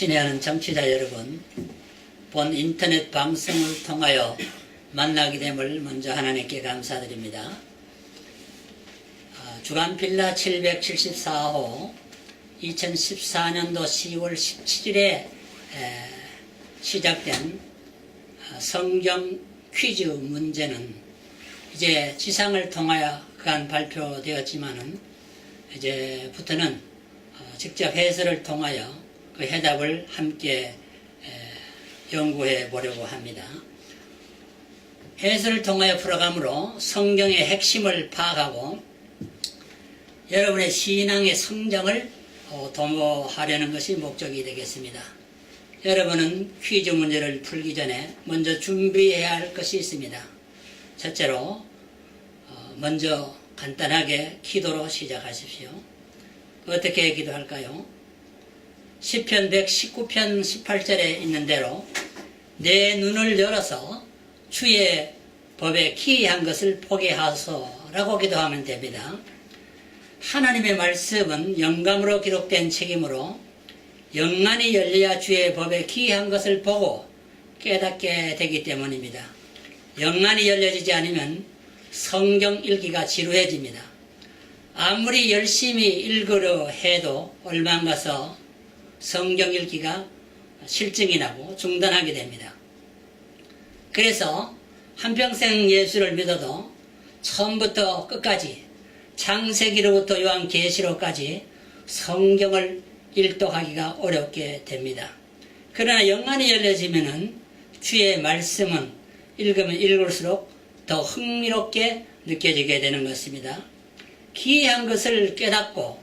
친애하는 청취자 여러분, 본 인터넷 방송을 통하여 만나게 됨을 먼저 하나님께 감사드립니다. 주간빌라 774호 2014년도 10월 17일에 시작된 성경 퀴즈 문제는 이제 지상을 통하여 그간 발표되었지만은 이제부터는 직접 해설을 통하여 그 해답을 함께 연구해 보려고 합니다. 해설을 통하여 풀어감으로 성경의 핵심을 파악하고 여러분의 신앙의 성장을 도모하려는 것이 목적이 되겠습니다. 여러분은 퀴즈 문제를 풀기 전에 먼저 준비해야 할 것이 있습니다. 첫째로 먼저 간단하게 기도로 시작하십시오. 어떻게 기도할까요? 시편 119편 18절에 있는 대로 내 눈을 열어서 주의 법에 기이한 것을 보게 하소서라고 기도하면 됩니다. 하나님의 말씀은 영감으로 기록된 책이므로 영안이 열려야 주의 법에 기이한 것을 보고 깨닫게 되기 때문입니다. 영안이 열려지지 않으면 성경 읽기가 지루해집니다. 아무리 열심히 읽으려 해도 얼마 가서 성경 읽기가 실증이 나고 중단하게 됩니다. 그래서 한평생 예수를 믿어도 처음부터 끝까지 창세기로부터 요한계시록까지 성경을 일독하기가 어렵게 됩니다. 그러나 영안이 열려지면은 주의 말씀은 읽으면 읽을수록 더 흥미롭게 느껴지게 되는 것입니다. 기이한 것을 깨닫고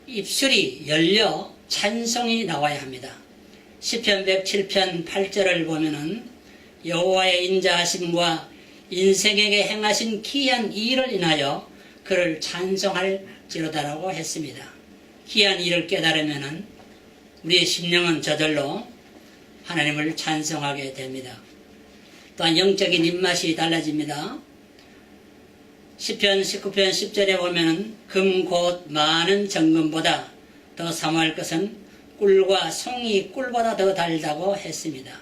입술이 열려 찬송이 나와야 합니다. 시편 107편 8절을 보면은 여호와의 인자하심과 인생에게 행하신 기이한 일을 인하여 그를 찬송할지로다라고 했습니다. 기이한 일을 깨달으면은 우리의 심령은 저절로 하나님을 찬송하게 됩니다. 또한 영적인 입맛이 달라집니다. 시편 19편 10절에 보면은 금 곧 많은 정금보다 더 사모할 것은 꿀과 송이 꿀보다 더 달다고 했습니다.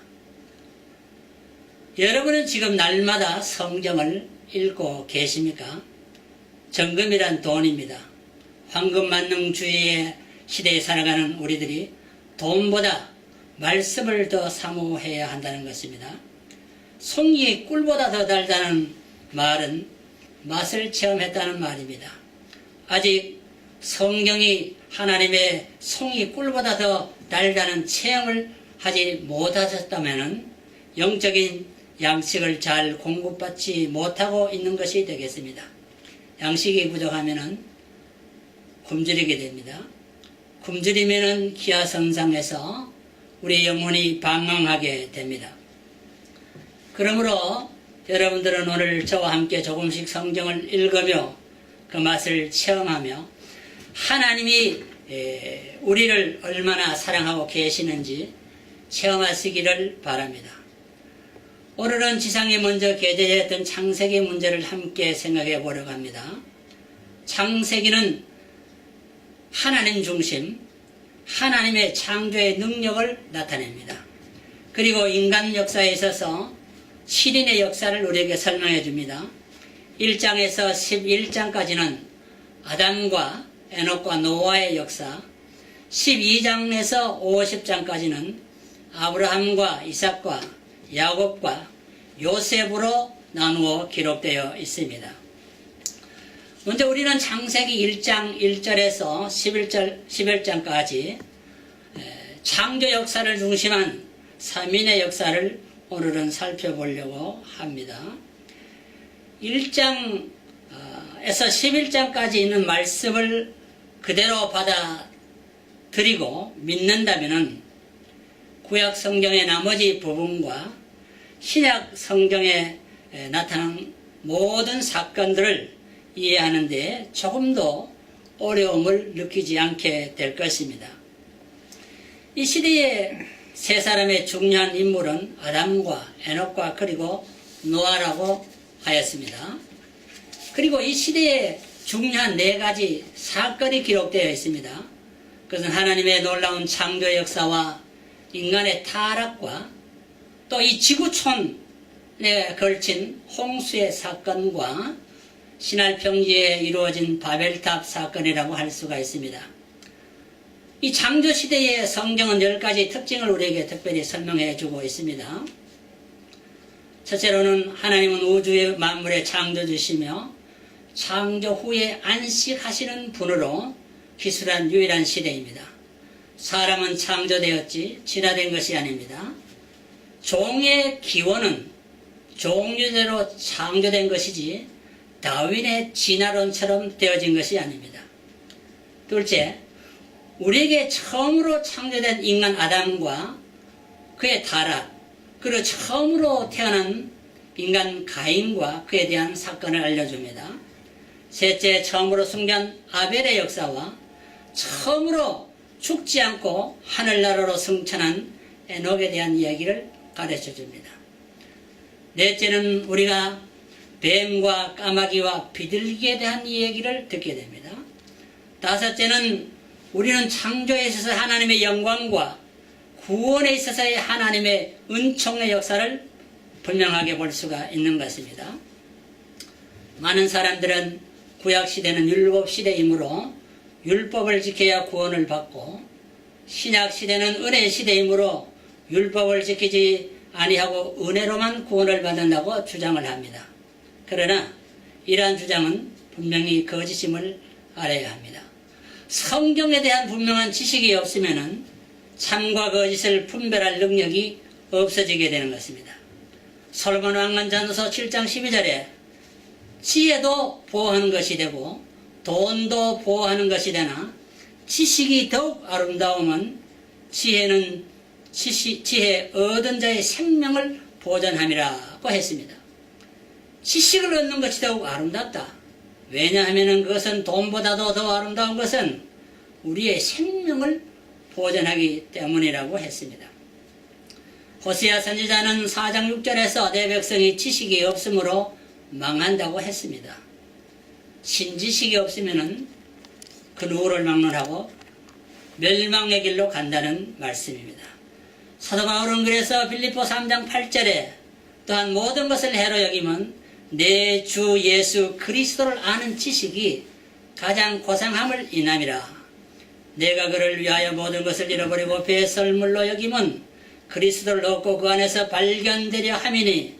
여러분은 지금 날마다 성경을 읽고 계십니까? 정금이란 돈입니다. 황금만능주의의 시대에 살아가는 우리들이 돈보다 말씀을 더 사모해야 한다는 것입니다. 송이 꿀보다 더 달다는 말은 맛을 체험했다는 말입니다. 아직 성경이 하나님의 송이 꿀보다 더 달다는 체험을 하지 못하셨다면 영적인 양식을 잘 공급받지 못하고 있는 것이 되겠습니다. 양식이 부족하면 굶주리게 됩니다. 굶주리면 기하선상에서 우리 영혼이 방황하게 됩니다. 그러므로 여러분들은 오늘 저와 함께 조금씩 성경을 읽으며 그 맛을 체험하며 하나님이 우리를 얼마나 사랑하고 계시는지 체험하시기를 바랍니다. 오늘은 지상에 먼저 게재되었던 창세기 문제를 함께 생각해 보려고 합니다. 창세기는 하나님 중심, 하나님의 창조의 능력을 나타냅니다. 그리고 인간 역사에 있어서 신인의 역사를 우리에게 설명해 줍니다. 1장에서 11장까지는 아담과 에녹과 노아의 역사, 12장에서 50장까지는 아브라함과 이삭과 야곱과 요셉으로 나누어 기록되어 있습니다. 먼저 우리는 창세기 1장 1절에서 11장까지 창조 역사를 중심한 삼인의 역사를 오늘은 살펴보려고 합니다. 1장에서 11장까지 있는 말씀을 그대로 받아들이고 믿는다면 구약 성경의 나머지 부분과 신약 성경에 나타난 모든 사건들을 이해하는 데 조금도 어려움을 느끼지 않게 될 것입니다. 이 시대의 세 사람의 중요한 인물은 아담과 에녹과 그리고 노아라고 하였습니다. 그리고 이 시대에 중요한 네 가지 사건이 기록되어 있습니다. 그것은 하나님의 놀라운 창조의 역사와 인간의 타락과 또 이 지구촌에 걸친 홍수의 사건과 신할 평지에 이루어진 바벨탑 사건이라고 할 수가 있습니다. 이 창조시대의 성경은 10가지 특징을 우리에게 특별히 설명해 주고 있습니다. 첫째로는 하나님은 우주의 만물의 창조주시며 창조 후에 안식하시는 분으로 기술한 유일한 시대입니다. 사람은 창조되었지 진화된 것이 아닙니다. 종의 기원은 종류대로 창조된 것이지 다윈의 진화론처럼 되어진 것이 아닙니다. 둘째, 우리에게 처음으로 창조된 인간 아담과 그의 타락, 그리고 처음으로 태어난 인간 가인과 그에 대한 사건을 알려줍니다. 셋째, 처음으로 승리한 아벨의 역사와 처음으로 죽지 않고 하늘나라로 승천한 에녹에 대한 이야기를 가르쳐줍니다. 넷째는 우리가 뱀과 까마귀와 비둘기에 대한 이야기를 듣게 됩니다. 다섯째는 우리는 창조에 있어서 하나님의 영광과 구원에 있어서의 하나님의 은총의 역사를 분명하게 볼 수가 있는 것입니다. 많은 사람들은 구약시대는 율법시대이므로 율법을 지켜야 구원을 받고 신약시대는 은혜시대이므로 율법을 지키지 아니하고 은혜로만 구원을 받는다고 주장을 합니다. 그러나 이러한 주장은 분명히 거짓임을 알아야 합니다. 성경에 대한 분명한 지식이 없으면 참과 거짓을 분별할 능력이 없어지게 되는 것입니다. 솔로몬 왕건 전서 7장 12절에 지혜도 보호하는 것이 되고 돈도 보호하는 것이 되나 지식이 더욱 아름다우면 지혜 얻은 자의 생명을 보존함이라고 했습니다. 지식을 얻는 것이 더욱 아름답다. 왜냐하면 그것은 돈보다도 더 아름다운 것은 우리의 생명을 보존하기 때문이라고 했습니다. 호세아 선지자는 4장 6절에서 내 백성이 지식이 없으므로 망한다고 했습니다. 신지식이 없으면 그 누구를 막론하고 멸망의 길로 간다는 말씀입니다. 사도 바울은 그래서 빌립보 3장 8절에 또한 모든 것을 해로 여기면 내 주 예수 그리스도를 아는 지식이 가장 고상함을 인함이라. 내가 그를 위하여 모든 것을 잃어버리고 배설물로 여기면 그리스도를 얻고 그 안에서 발견되려 함이니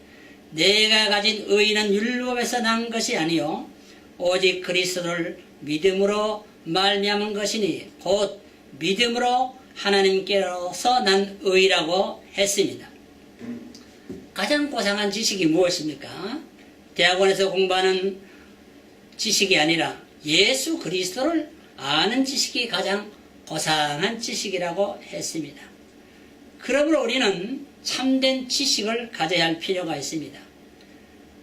내가 가진 의는 율법에서 난 것이 아니요 오직 그리스도를 믿음으로 말미암은 것이니 곧 믿음으로 하나님께로서 난 의라고 했습니다. 가장 고상한 지식이 무엇입니까? 대학원에서 공부하는 지식이 아니라 예수 그리스도를 아는 지식이 가장 고상한 지식이라고 했습니다. 그러므로 우리는 참된 지식을 가져야 할 필요가 있습니다.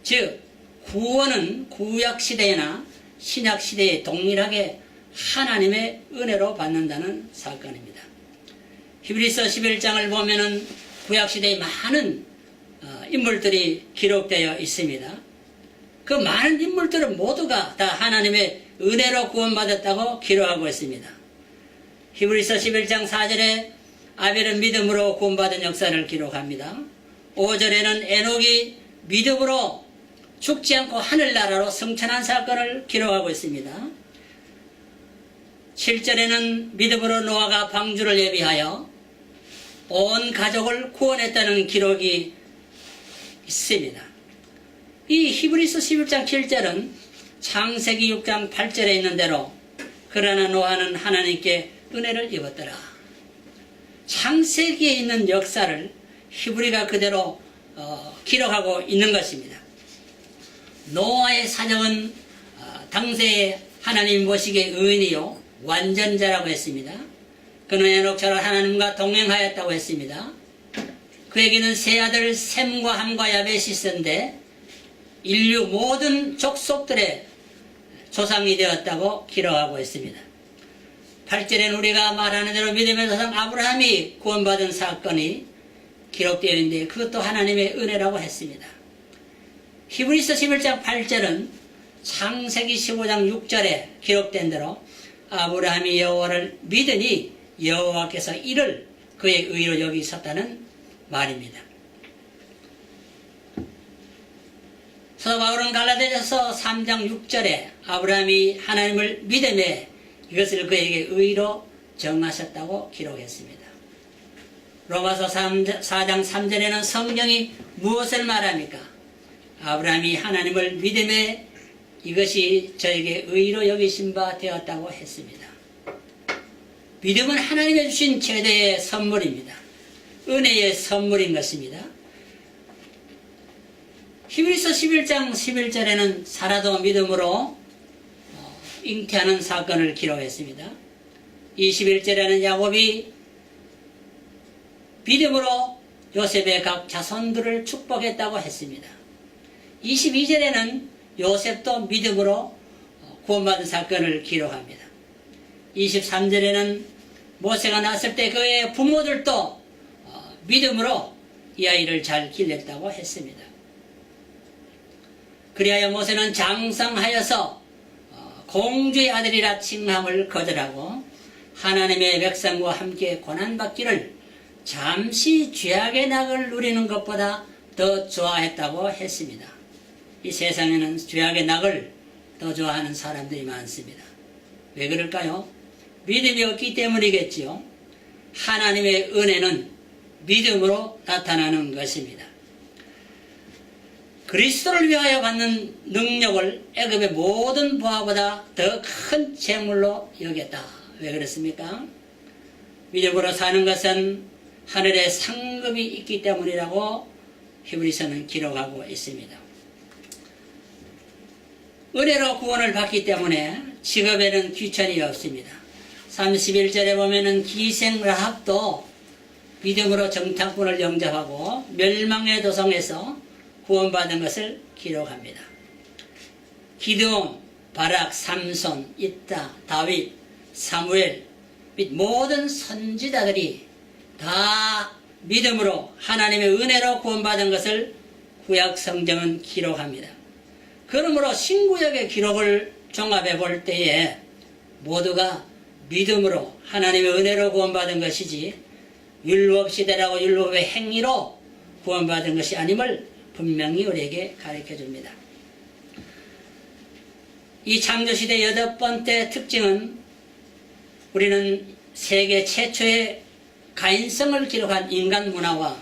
즉 구원은 구약시대나 신약시대에 동일하게 하나님의 은혜로 받는다는 사건입니다. 히브리서 11장을 보면은 구약시대에 많은 인물들이 기록되어 있습니다. 그 많은 인물들은 모두가 다 하나님의 은혜로 구원받았다고 기록하고 있습니다. 히브리서 11장 4절에 아벨은 믿음으로 구원받은 역사를 기록합니다. 5절에는 에녹이 믿음으로 죽지 않고 하늘나라로 승천한 사건을 기록하고 있습니다. 7절에는 믿음으로 노아가 방주를 예비하여 온 가족을 구원했다는 기록이 있습니다. 이 히브리서 11장 7절은 창세기 6장 8절에 있는 대로 그러나 노아는 하나님께 은혜를 입었더라. 창세기에 있는 역사를 히브리가 그대로 기록하고 있는 것입니다. 노아의 사정은 당시에 하나님 보시기에 의인이요 완전자라고 했습니다. 그는 에녹처럼 하나님과 동행하였다고 했습니다. 그에게는 세 아들 셈과 함과 야벳이 있었는데 인류 모든 족속들의 조상이 되었다고 기록하고 있습니다. 8절에는 우리가 말하는 대로 믿음의 조상 아브라함이 구원받은 사건이 기록되어 있는데 그것도 하나님의 은혜라고 했습니다. 히브리서 11장 8절은 창세기 15장 6절에 기록된 대로 아브라함이 여호와를 믿으니 여호와께서 이를 그의 의로 여기셨다는 말입니다. 사도 바울은 갈라디아서 3장 6절에 아브라함이 하나님을 믿음에 이것을 그에게 의로 정하셨다고 기록했습니다. 로마서 4장 3절에는 성경이 무엇을 말합니까? 아브라함이 하나님을 믿음에 이것이 저에게 의로 여기신 바 되었다고 했습니다. 믿음은 하나님이 주신 최대의 선물입니다. 은혜의 선물인 것입니다. 히브리서 11장 11절에는 사라도 믿음으로 잉태하는 사건을 기록했습니다. 21절에는 야곱이 믿음으로 요셉의 각 자손들을 축복했다고 했습니다. 22절에는 요셉도 믿음으로 구원받은 사건을 기록합니다. 23절에는 모세가 낳았을 때 그의 부모들도 믿음으로 이 아이를 잘 길렀다고 했습니다. 그리하여 모세는 장성하여서 공주의 아들이라 칭함을 거절하고 하나님의 백성과 함께 고난받기를 잠시 죄악의 낙을 누리는 것보다 더 좋아했다고 했습니다. 이 세상에는 죄악의 낙을 더 좋아하는 사람들이 많습니다. 왜 그럴까요? 믿음이 없기 때문이겠지요. 하나님의 은혜는 믿음으로 나타나는 것입니다. 그리스도를 위하여 받는 능력을 애굽의 모든 부하보다 더 큰 재물로 여겼다. 왜 그렇습니까? 믿음으로 사는 것은 하늘에 상급이 있기 때문이라고 히브리서는 기록하고 있습니다. 은혜로 구원을 받기 때문에 직업에는 귀천이 없습니다. 31절에 보면은 기생 라합도 믿음으로 정탐꾼을 영접하고 멸망의 도성에서 구원받은 것을 기록합니다. 기드온, 바락, 삼손, 입다, 다윗, 사무엘 및 모든 선지자들이 다 믿음으로 하나님의 은혜로 구원받은 것을 구약 성경은 기록합니다. 그러므로 신구약의 기록을 종합해 볼 때에 모두가 믿음으로 하나님의 은혜로 구원받은 것이지 율법시대라고 율법의 행위로 구원받은 것이 아님을 분명히 우리에게 가르쳐 줍니다. 이 창조시대 8번째 특징은 우리는 세계 최초의 가인성을 기록한 인간 문화와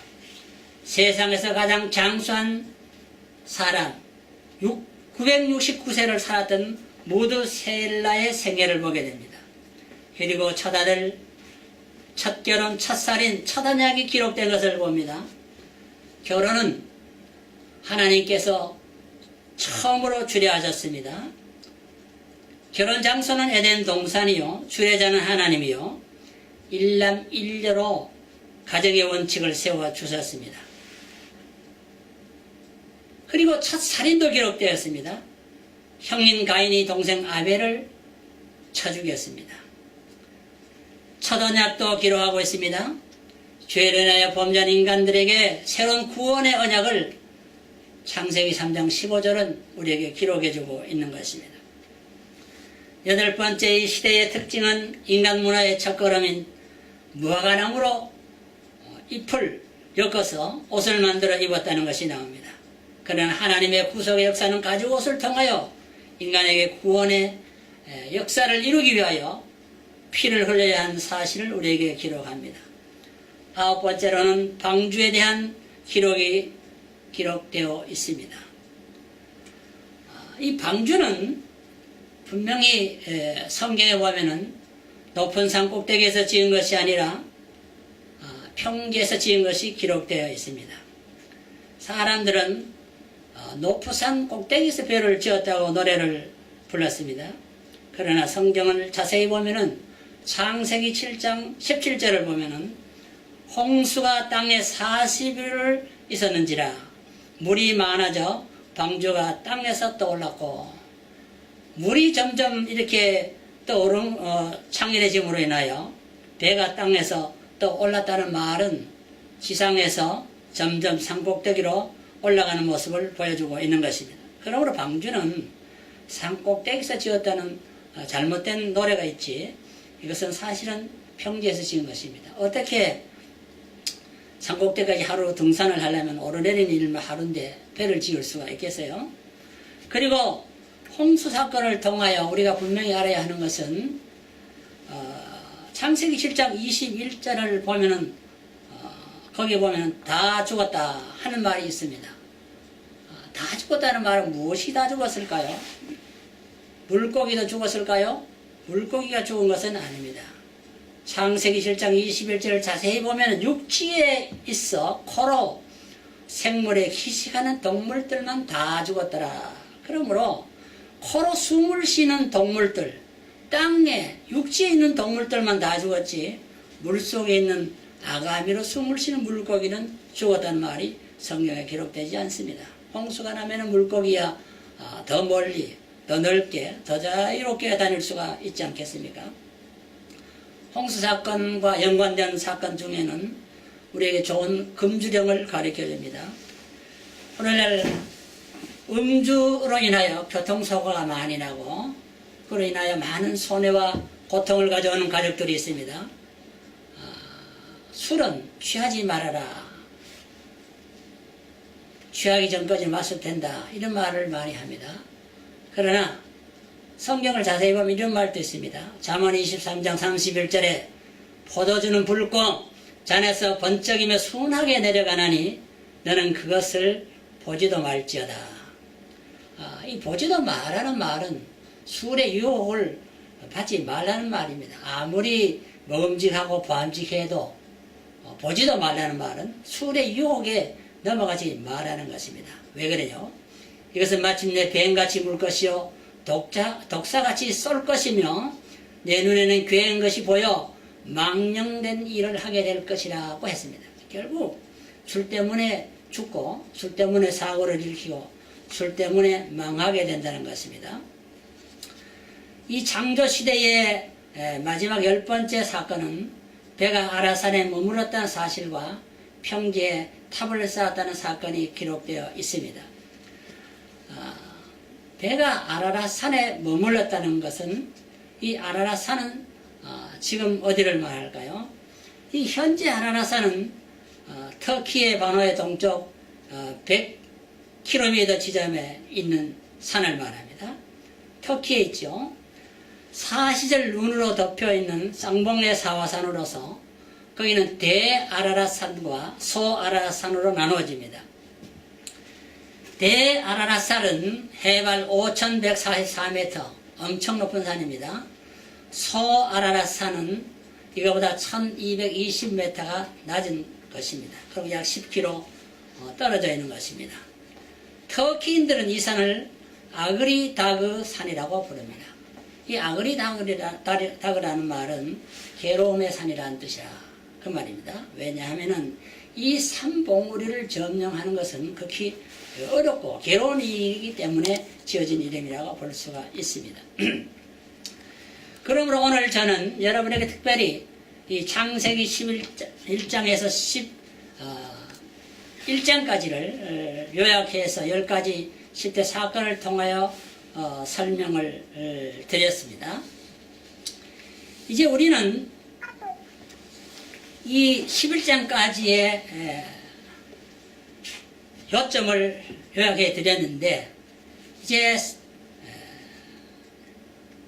세상에서 가장 장수한 사람 969세를 살았던 무드셀라의 생애를 보게 됩니다. 그리고 첫 아들, 첫 결혼, 첫 살인, 첫 언약이 기록된 것을 봅니다. 결혼은 하나님께서 처음으로 주례하셨습니다. 결혼 장소는 에덴 동산이요, 주례자는 하나님이요, 일남 일녀로 가정의 원칙을 세워 주셨습니다. 그리고 첫 살인도 기록되었습니다. 형인 가인이 동생 아벨을 쳐 죽였습니다. 첫 언약도 기록하고 있습니다. 죄를 인하여 범죄한 인간들에게 새로운 구원의 언약을 창세기 3장 15절은 우리에게 기록해주고 있는 것입니다. 8번째 이 시대의 특징은 인간 문화의 첫걸음인 무화과나무로 잎을 엮어서 옷을 만들어 입었다는 것이 나옵니다. 그러나 하나님의 구속의 역사는 가죽옷을 통하여 인간에게 구원의 역사를 이루기 위하여 피를 흘려야 하는 사실을 우리에게 기록합니다. 9번째로는 방주에 대한 기록이 기록되어 있습니다. 이 방주는 분명히 성경에 보면은 높은 산 꼭대기에서 지은 것이 아니라 평지에서 지은 것이 기록되어 있습니다. 사람들은 높은 산 꼭대기에서 별을 지었다고 노래를 불렀습니다. 그러나 성경을 자세히 보면은 창세기 7장 17절을 보면은 홍수가 땅에 40일을 있었는지라 물이 많아져 방주가 땅에서 떠올랐고, 물이 점점 이렇게 창렬해짐으로 인하여 배가 땅에서 떠올랐다는 말은 지상에서 점점 산꼭대기로 올라가는 모습을 보여주고 있는 것입니다. 그러므로 방주는 산꼭대기에서 지었다는 잘못된 노래가 있지. 이것은 사실은 평지에서 지은 것입니다. 어떻게 산꼭대기까지 하루 등산을 하려면 오르내리는 일만 하루인데 배를 지을 수가 있겠어요? 그리고 홍수 사건을 통하여 우리가 분명히 알아야 하는 것은 창세기 7장 21절을 보면은 거기 보면은 다 죽었다 하는 말이 있습니다. 다 죽었다는 말은 무엇이 다 죽었을까요? 물고기도 죽었을까요? 물고기가 죽은 것은 아닙니다. 창세기 7장 21절을 자세히 보면 육지에 있어 코로 생물에 희식하는 동물들만 다 죽었더라. 그러므로 코로 숨을 쉬는 동물들, 땅에 육지에 있는 동물들만 다 죽었지 물속에 있는 아가미로 숨을 쉬는 물고기는 죽었다는 말이 성경에 기록되지 않습니다. 홍수가 나면 물고기야 더 멀리, 더 넓게, 더 자유롭게 다닐 수가 있지 않겠습니까? 홍수 사건과 연관된 사건 중에는 우리에게 좋은 금주령을 가르쳐 줍니다. 오늘날 음주로 인하여 교통사고가 많이 나고 그로 인하여 많은 손해와 고통을 가져오는 가족들이 있습니다. 술은 취하지 말아라. 취하기 전까지 마셔도 된다. 이런 말을 많이 합니다. 그러나 성경을 자세히 보면 이런 말도 있습니다. 잠언 23장 31절에 포도주는 붉고 잔에서 번쩍이며 순하게 내려가나니 너는 그것을 보지도 말지어다. 이 보지도 말라는 말은 술의 유혹을 받지 말라는 말입니다. 아무리 먹음직하고 보암직해도 보지도 말라는 말은 술의 유혹에 넘어가지 말라는 것입니다. 왜 그래요? 이것은 마침내 뱀같이 물 것이요 독사같이 쏠 것이며 내 눈에는 괴한 것이 보여 망령된 일을 하게 될 것이라고 했습니다. 결국 술 때문에 죽고 술 때문에 사고를 일으키고 술 때문에 망하게 된다는 것입니다. 이 창조시대의 마지막 10번째 사건은 배가 아라산에 머물렀다는 사실과 평지에 탑을 쌓았다는 사건이 기록되어 있습니다. 배가 아라라산에 머물렀다는 것은 이 아라라산은 지금 어디를 말할까요? 이 현재 아라라산은 터키의 반도의 동쪽 100km 지점에 있는 산을 말합니다. 터키에 있죠. 사시절 눈으로 덮여있는 쌍봉내 사화산으로서 거기는 대아라라산과 소아라라산으로 나누어집니다. 대아라라산은 해발 5144m, 엄청 높은 산입니다. 소아라라산은 이거보다 1220m가 낮은 것입니다. 그리고 약 10km 떨어져 있는 것입니다. 터키인들은 이 산을 아그리다그 산이라고 부릅니다. 이 아그리다그라는 말은 괴로움의 산이라는 뜻이라 그 말입니다. 왜냐하면 이 산봉우리를 점령하는 것은 극히 어렵고 괴로운 일이기 때문에 지어진 이름이라고 볼 수가 있습니다. 그러므로 오늘 저는 여러분에게 특별히 이 창세기 11장에서 11장까지를 요약해서 10가지 10대 사건을 통하여 설명을 드렸습니다. 이제 우리는 이 11장까지의 요점을 요약해 드렸는데 이제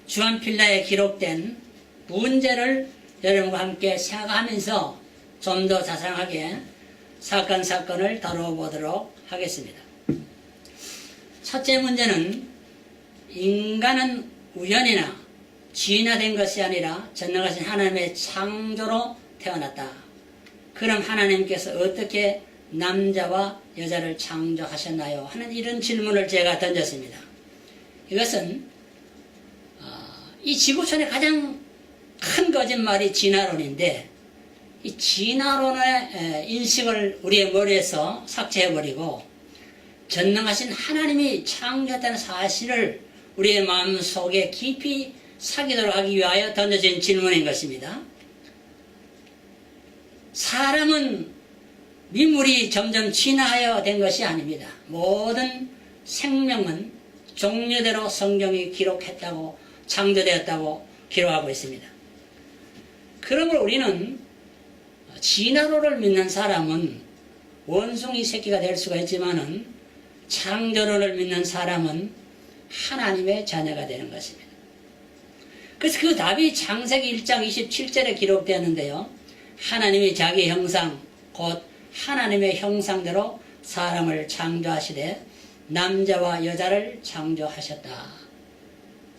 주한필라에 기록된 문제를 여러분과 함께 생각하면서 좀 더 자세하게 사건을 다루어 보도록 하겠습니다. 첫째 문제는 인간은 우연이나 진화된 것이 아니라 전능하신 하나님의 창조로 태어났다. 그럼 하나님께서 어떻게 남자와 여자를 창조하셨나요? 하는 이런 질문을 제가 던졌습니다. 이것은 이 지구촌의 가장 큰 거짓말이 진화론인데 이 진화론의 인식을 우리의 머리에서 삭제해버리고 전능하신 하나님이 창조했다는 사실을 우리의 마음속에 깊이 새기도록 하기 위하여 던져진 질문인 것입니다. 사람은 미물이 점점 진화하여 된 것이 아닙니다. 모든 생명은 종류대로 성경이 기록했다고 창조되었다고 기록하고 있습니다. 그러므로 우리는 진화론을 믿는 사람은 원숭이 새끼가 될 수가 있지만은 창조론을 믿는 사람은 하나님의 자녀가 되는 것입니다. 그래서 그 답이 창세기 1장 27절에 기록되었는데요. 하나님이 자기 형상 곧 하나님의 형상대로 사람을 창조하시되 남자와 여자를 창조하셨다.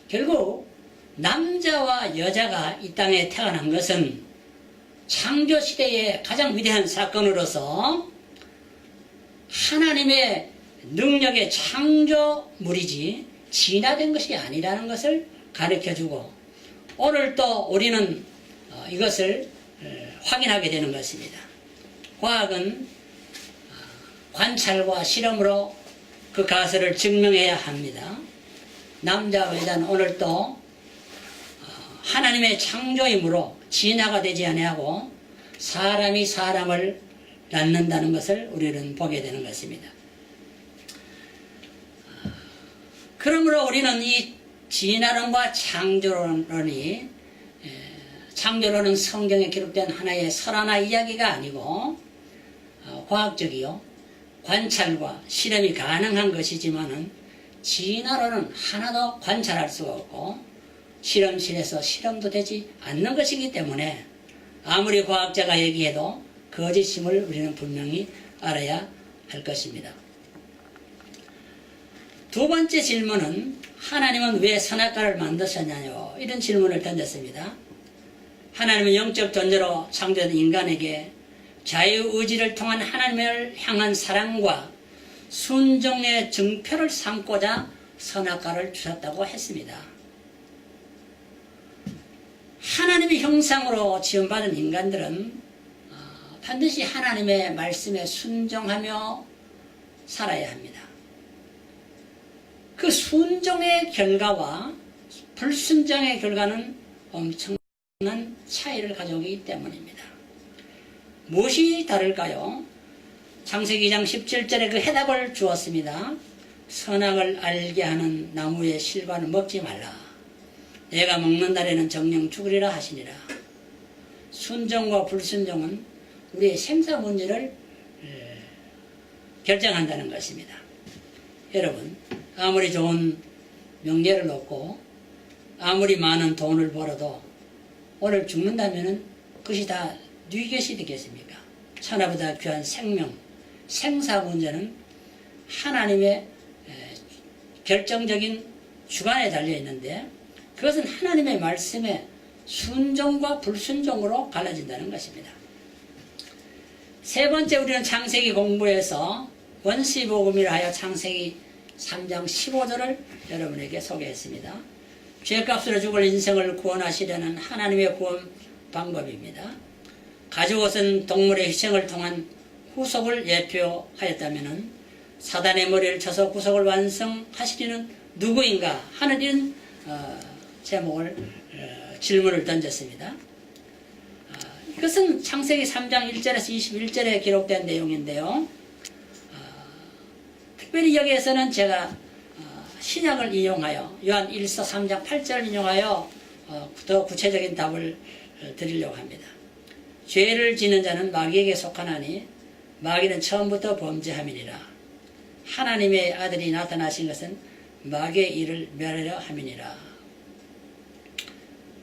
결국 남자와 여자가 이 땅에 태어난 것은 창조시대의 가장 위대한 사건으로서 하나님의 능력의 창조물이지 진화된 것이 아니라는 것을 가르쳐주고 오늘 또 우리는 이것을 확인하게 되는 것입니다. 과학은 관찰과 실험으로 그 가설을 증명해야 합니다. 남자와 여자는 오늘 또 하나님의 창조이므로 진화가 되지 아니하고 사람이 사람을 낳는다는 것을 우리는 보게 되는 것입니다. 그러므로 우리는 이 진화론과 창조론은 성경에 기록된 하나의 설하나 이야기가 아니고 과학적이요 관찰과 실험이 가능한 것이지만은 진화론은 하나도 관찰할 수가 없고 실험실에서 실험도 되지 않는 것이기 때문에 아무리 과학자가 얘기해도 거짓임을 우리는 분명히 알아야 할 것입니다. 두 번째 질문은 하나님은 왜 선악과를 만드셨냐요? 이런 질문을 던졌습니다. 하나님은 영적 존재로 창조된 인간에게 자유의지를 통한 하나님을 향한 사랑과 순종의 증표를 삼고자 선악과를 주셨다고 했습니다. 하나님의 형상으로 지음받은 인간들은 반드시 하나님의 말씀에 순종하며 살아야 합니다. 그 순종의 결과와 불순종의 결과는 엄청난 차이를 가져오기 때문입니다. 무엇이 다를까요? 창세기 2장 17절에 그 해답을 주었습니다. 선악을 알게 하는 나무의 실과는 먹지 말라. 내가 먹는 날에는 정령 죽으리라 하시니라. 순종과 불순종은 우리의 생사 문제를 결정한다는 것입니다. 여러분, 아무리 좋은 명예를 얻고 아무리 많은 돈을 벌어도 오늘 죽는다면 그것이 다 네 것이 되겠습니까? 천하보다 귀한 생명, 생사 문제는 하나님의 결정적인 주관에 달려 있는데 그것은 하나님의 말씀에 순종과 불순종으로 갈라진다는 것입니다. 세 번째, 우리는 창세기 공부에서 원시복음이라 하여 창세기 3장 15절을 여러분에게 소개했습니다. 죄값으로 죽을 인생을 구원하시려는 하나님의 구원 방법입니다. 가죽옷은 동물의 희생을 통한 후속을 예표하였다면 사단의 머리를 쳐서 구속을 완성하시리는 누구인가 하는 이런 제목을 질문을 던졌습니다. 이것은 창세기 3장 1절에서 21절에 기록된 내용인데요. 특별히 여기에서는 제가 신약을 인용하여 요한 1서 3장 8절을 인용하여 더 구체적인 답을 드리려고 합니다. 죄를 지는 자는 마귀에게 속하나니 마귀는 처음부터 범죄함이니라. 하나님의 아들이 나타나신 것은 마귀의 일을 멸하려 함이니라.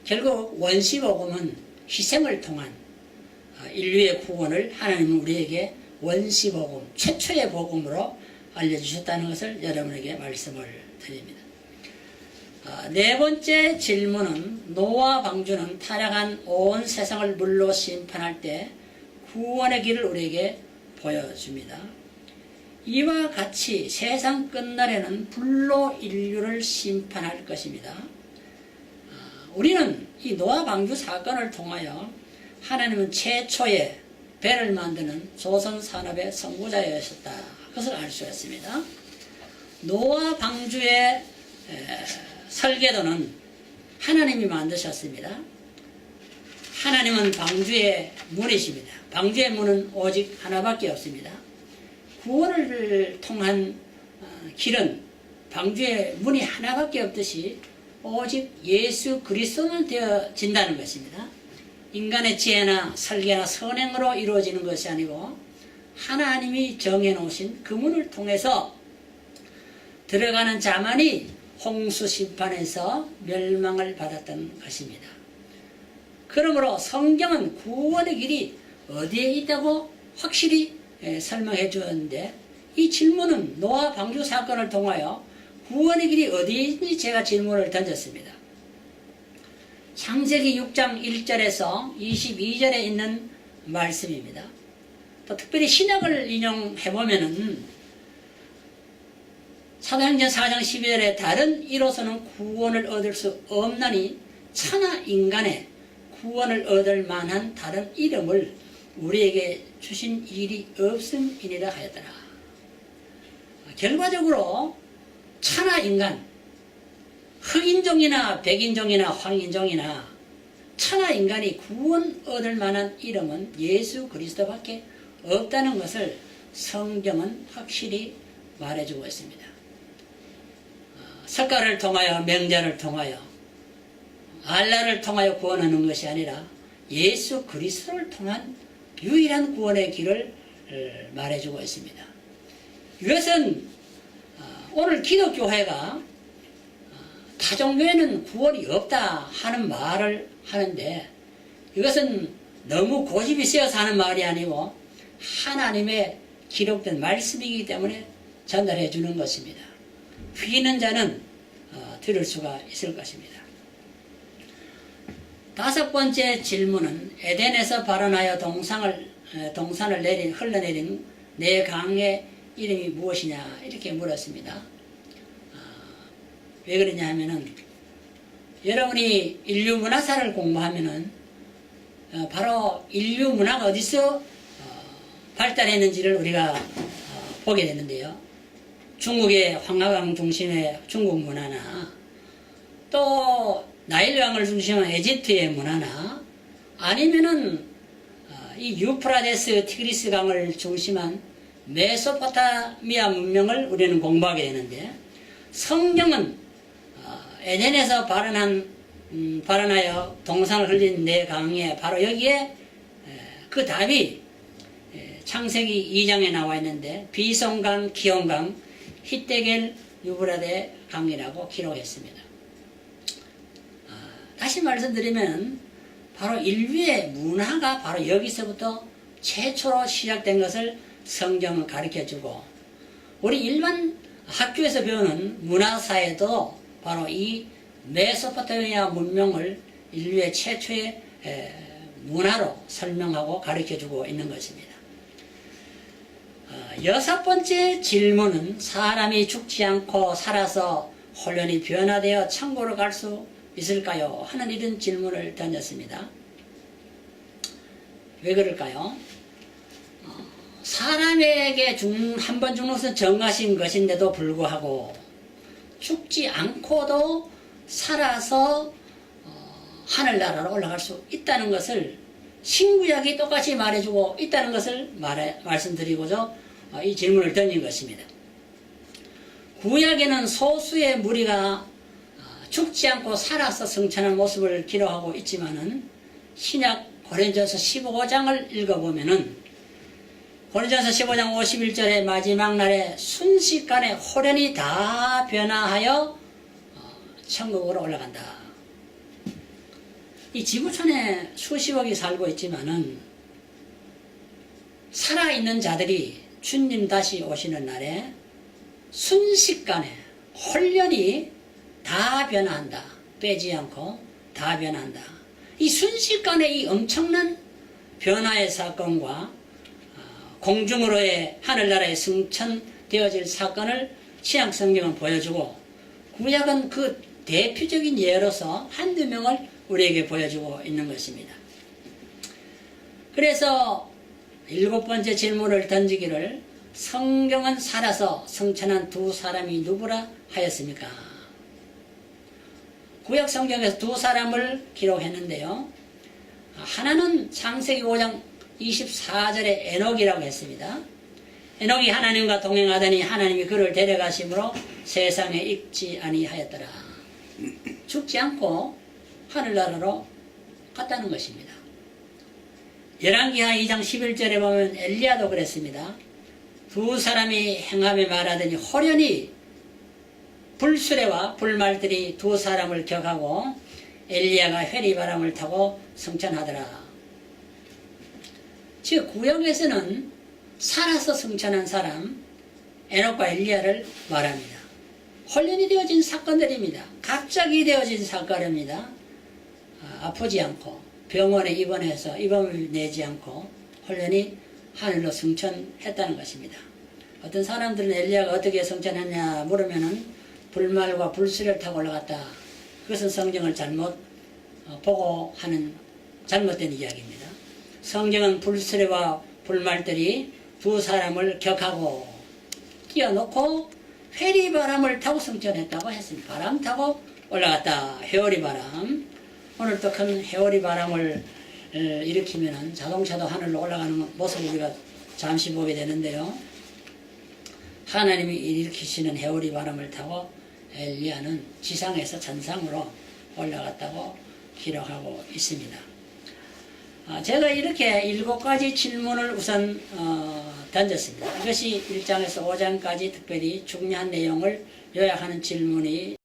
결국 원시복음은 희생을 통한 인류의 구원을 하나님은 우리에게 원시복음, 최초의 복음으로 알려주셨다는 것을 여러분에게 말씀을 드립니다. 네 번째 질문은 노아 방주는 타락한 온 세상을 물로 심판할 때 구원의 길을 우리에게 보여줍니다. 이와 같이 세상 끝날에는 불로 인류를 심판할 것입니다. 우리는 이 노아 방주 사건을 통하여 하나님은 최초의 배를 만드는 조선 산업의 선구자였었다. 그것을 알 수 있습니다. 노아 방주의 설계도는 하나님이 만드셨습니다. 하나님은 방주의 문이십니다. 방주의 문은 오직 하나밖에 없습니다. 구원을 통한 길은 방주의 문이 하나밖에 없듯이 오직 예수 그리스도만 되어진다는 것입니다. 인간의 지혜나 설계나 선행으로 이루어지는 것이 아니고 하나님이 정해놓으신 그 문을 통해서 들어가는 자만이 홍수 심판에서 멸망을 받았던 것입니다. 그러므로 성경은 구원의 길이 어디에 있다고 확실히 설명해 주었는데, 이 질문은 노아 방주 사건을 통하여 구원의 길이 어디에 있는지 제가 질문을 던졌습니다. 창세기 6장 1절에서 22절에 있는 말씀입니다. 또 특별히 신약을 인용해보면은 사도행전 4장 12절에 다른 이로서는 구원을 얻을 수 없나니 천하 인간의 구원을 얻을 만한 다른 이름을 우리에게 주신 일이 없음이니라 하였더라. 결과적으로 천하 인간, 흑인종이나 백인종이나 황인종이나 천하 인간이 구원 얻을 만한 이름은 예수 그리스도밖에 없다는 것을 성경은 확실히 말해주고 있습니다. 석가를 통하여, 명절을 통하여, 알라를 통하여 구원하는 것이 아니라 예수 그리스도를 통한 유일한 구원의 길을 말해주고 있습니다. 이것은 오늘 기독교회가 타종교회는 구원이 없다 하는 말을 하는데, 이것은 너무 고집이 세어서 하는 말이 아니고 하나님의 기록된 말씀이기 때문에 전달해 주는 것입니다. 귀 있는 자는 들을 수가 있을 것입니다. 다섯 번째 질문은 에덴에서 발원하여 동산을 흘러내린 네 강의 이름이 무엇이냐, 이렇게 물었습니다. 왜 그러냐 하면은, 여러분이 인류문화사를 공부하면은 바로 인류문화가 어디서 발달했는지를 우리가 보게 되는데요. 중국의 황하강 중심의 중국 문화나 또 나일강을 중심한 에집트의 문화나 아니면은 이 유프라데스 티그리스 강을 중심한 메소포타미아 문명을 우리는 공부하게 되는데, 성경은 에덴에서 발원하여 동산을 흘린 네 강에 바로 여기에 그 답이 창세기 2장에 나와 있는데, 비송강, 기온강, 히데겔, 유브라데 강이라고 기록했습니다. 다시 말씀드리면 바로 인류의 문화가 바로 여기서부터 최초로 시작된 것을 성경은 가르쳐주고, 우리 일반 학교에서 배우는 문화사에도 바로 이 메소포타미아 문명을 인류의 최초의 문화로 설명하고 가르쳐주고 있는 것입니다. 여섯 번째 질문은 사람이 죽지 않고 살아서 혼련히 변화되어 천국으로 갈 수 있을까요? 하는 이런 질문을 던졌습니다. 왜 그럴까요? 사람에게 한 번 죽는 것은 정하신 것인데도 불구하고 죽지 않고도 살아서 하늘나라로 올라갈 수 있다는 것을 신구약이 똑같이 말해주고 있다는 것을 말씀드리고자 이 질문을 던진 것입니다. 구약에는 소수의 무리가 죽지 않고 살아서 승천한 모습을 기록하고 있지만은 신약 고린도전서 15장을 읽어보면은 고린도전서 15장 51절의 마지막 날에 순식간에 호련히 다 변화하여 천국으로 올라간다. 이 지구촌에 수십억이 살고 있지만은 살아있는 자들이 주님 다시 오시는 날에 순식간에 혼련히 다 변화한다. 빼지 않고 다 변화한다. 이 순식간에 이 엄청난 변화의 사건과 공중으로의 하늘나라에 승천되어질 사건을 신약성경은 보여주고, 구약은 그 대표적인 예로서 한두 명을 우리에게 보여주고 있는 것입니다. 그래서 일곱 번째 질문을 던지기를, 성경은 살아서 승천한 두 사람이 누구라 하였습니까? 구약 성경에서 두 사람을 기록했는데요. 하나는 창세기 5장 24절에 에녹이라고 했습니다. 에녹이 하나님과 동행하더니 하나님이 그를 데려가심으로 세상에 있지 아니하였더라. 죽지 않고 하늘나라로 갔다는 것입니다. 열왕기하 2장 11절에 보면 엘리야도 그랬습니다. 두 사람이 행함에 말하더니 호련히 불수레와 불말들이 두 사람을 격하고 엘리야가 회리바람을 타고 승천하더라. 즉 구약에서는 살아서 승천한 사람 에녹과 엘리야를 말합니다. 혼련이 되어진 사건들입니다. 갑자기 되어진 사건입니다. 아프지 않고 병원에 입원해서 입원을 내지 않고 혼련히 하늘로 승천했다는 것입니다. 어떤 사람들은 엘리야가 어떻게 승천했냐 물으면은 불말과 불수레를 타고 올라갔다. 그것은 성경을 잘못 보고 하는 잘못된 이야기입니다. 성경은 불수레와 불말들이 두 사람을 격하고 끼워놓고 회리바람을 타고 승천했다고 했습니다. 바람 타고 올라갔다. 회오리바람. 오늘 또 큰 회오리바람을 일으키면 자동차도 하늘로 올라가는 모습을 우리가 잠시 보게 되는데요. 하나님이 일으키시는 회오리바람을 타고 엘리야는 지상에서 천상으로 올라갔다고 기록하고 있습니다. 제가 이렇게 7가지 질문을 우선 던졌습니다. 이것이 1장에서 5장까지 특별히 중요한 내용을 요약하는 질문이